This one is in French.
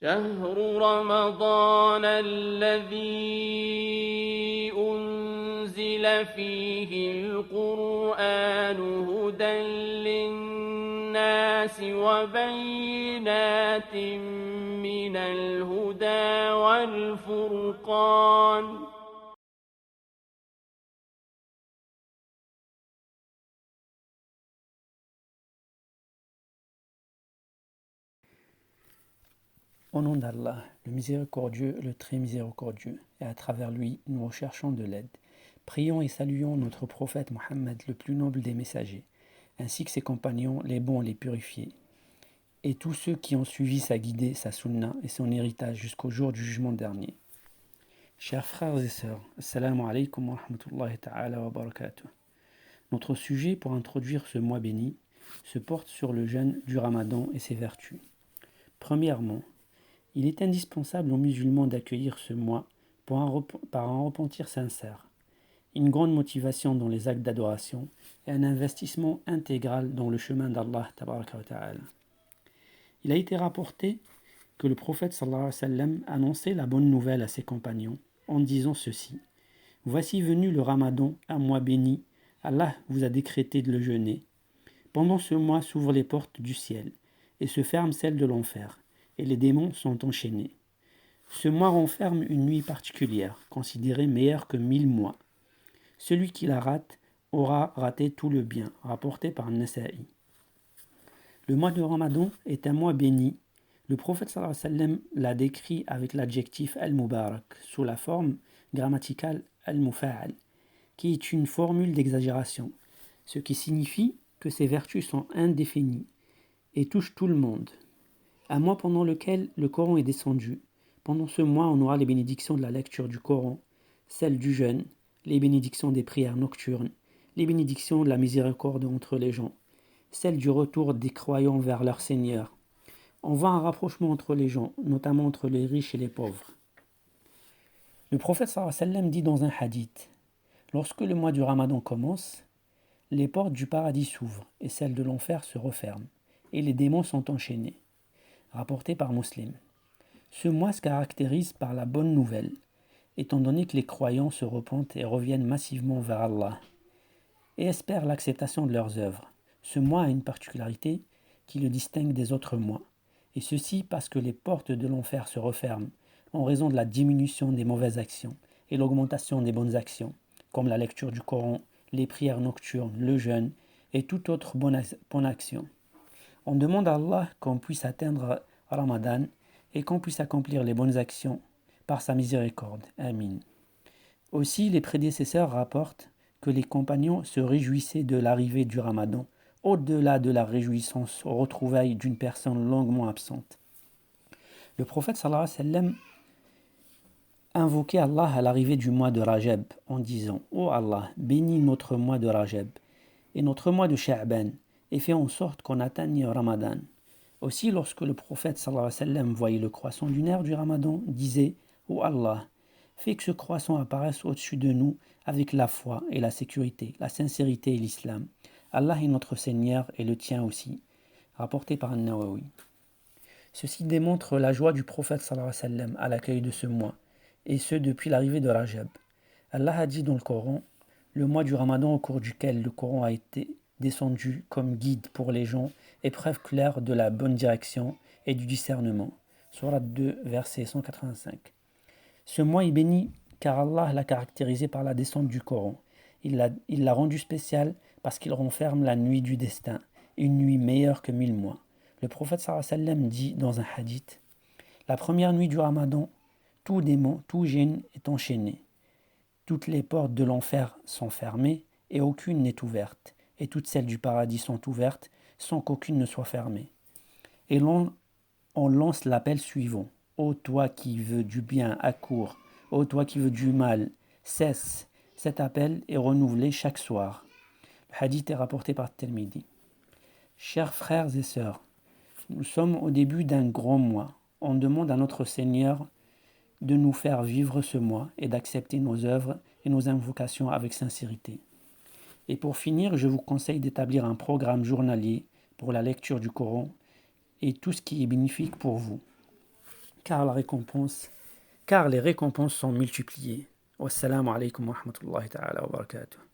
شهر رمضان الذي أنزل فيه القرآن هدى للناس وبينات من الهدى والفرقان Au nom d'Allah, le miséricordieux, le très miséricordieux, et à travers lui, nous recherchons de l'aide. Prions et saluons notre prophète Mohammed, le plus noble des messagers, ainsi que ses compagnons, les bons, les purifiés, et tous ceux qui ont suivi sa guidée, sa sunna et son héritage jusqu'au jour du jugement dernier. Chers frères et sœurs, assalamu alaikum wa rahmatullahi ta'ala wa barakatuh. Notre sujet pour introduire ce mois béni se porte sur le jeûne du Ramadan et ses vertus. Premièrement, il est indispensable aux musulmans d'accueillir ce mois par un repentir sincère, une grande motivation dans les actes d'adoration et un investissement intégral dans le chemin d'Allah tabaraka wa ta'ala. Il a été rapporté que le prophète sallallahu alayhi wa sallam annonçait la bonne nouvelle à ses compagnons en disant ceci: Voici venu le Ramadan, un mois béni, Allah vous a décrété de le jeûner. Pendant ce mois s'ouvrent les portes du ciel et se ferment celles de l'enfer, et les démons sont enchaînés. Ce mois renferme une nuit particulière, considérée meilleure que 1000 mois. Celui qui la rate aura raté tout le bien, rapporté par Nasa'i. Le mois de Ramadan est un mois béni. Le prophète sallallahu alayhi wa sallam l'a décrit avec l'adjectif al-mubarak, sous la forme grammaticale al-mufa'al, qui est une formule d'exagération, ce qui signifie que ses vertus sont indéfinies et touchent tout le monde. Un mois pendant lequel le Coran est descendu. Pendant ce mois, on aura les bénédictions de la lecture du Coran, celles du jeûne, les bénédictions des prières nocturnes, les bénédictions de la miséricorde entre les gens, celles du retour des croyants vers leur Seigneur. On voit un rapprochement entre les gens, notamment entre les riches et les pauvres. Le prophète sallallahu alayhi wa sallam dit dans un hadith: Lorsque le mois du Ramadan commence, les portes du paradis s'ouvrent et celles de l'enfer se referment, et les démons sont enchaînés. Rapporté par Muslim. Ce mois se caractérise par la bonne nouvelle, étant donné que les croyants se repentent et reviennent massivement vers Allah et espèrent l'acceptation de leurs œuvres. Ce mois a une particularité qui le distingue des autres mois, et ceci parce que les portes de l'enfer se referment en raison de la diminution des mauvaises actions et l'augmentation des bonnes actions, comme la lecture du Coran, les prières nocturnes, le jeûne et toute autre bonne action. On demande à Allah qu'on puisse atteindre Ramadan et qu'on puisse accomplir les bonnes actions par sa miséricorde. Amin. Aussi, les prédécesseurs rapportent que les compagnons se réjouissaient de l'arrivée du Ramadan, au-delà de la réjouissance aux retrouvailles d'une personne longuement absente. Le prophète sallallahu alayhi wa sallam invoquait Allah à l'arrivée du mois de Rajab en disant: Ô Allah, bénis notre mois de Rajab et notre mois de Sha'ban et fais en sorte qu'on atteigne Ramadan. Aussi, lorsque le prophète sallallahu alayhi wa sallam voyait le croissant lunaire du Ramadan, disait: Ô Allah, fais que ce croissant apparaisse au-dessus de nous avec la foi et la sécurité, la sincérité et l'islam. Allah est notre Seigneur et le tien aussi. Rapporté par An-Nawawi. Ceci démontre la joie du prophète sallallahu alayhi wa sallam à l'accueil de ce mois, et ce depuis l'arrivée de Rajab. Allah a dit dans le Coran: le mois du Ramadan au cours duquel le Coran a été descendu comme guide pour les gens et preuve claire de la bonne direction et du discernement. Sourate 2, verset 185. Ce mois est béni car Allah l'a caractérisé par la descente du Coran. Il l'a rendu spécial parce qu'il renferme la nuit du destin, une nuit meilleure que 1000 mois. Le prophète sallallahu alayhi wa sallam dit dans un hadith: la première nuit du Ramadan, tout démon, tout djinn est enchaîné. Toutes les portes de l'enfer sont fermées et aucune n'est ouverte, et toutes celles du paradis sont ouvertes sans qu'aucune ne soit fermée. Et on lance l'appel suivant: ô toi qui veux du bien, accours. Ô toi qui veux du mal, cesse. Cet appel est renouvelé chaque soir. Le hadith est rapporté par Tirmidhi. Chers frères et sœurs, nous sommes au début d'un grand mois. On demande à notre Seigneur de nous faire vivre ce mois et d'accepter nos œuvres et nos invocations avec sincérité. Et pour finir, je vous conseille d'établir un programme journalier pour la lecture du Coran et tout ce qui est bénéfique pour vous. car les récompenses sont multipliées. Wassalamu alaikum wa rahmatullahi ta'ala wa barakatuh.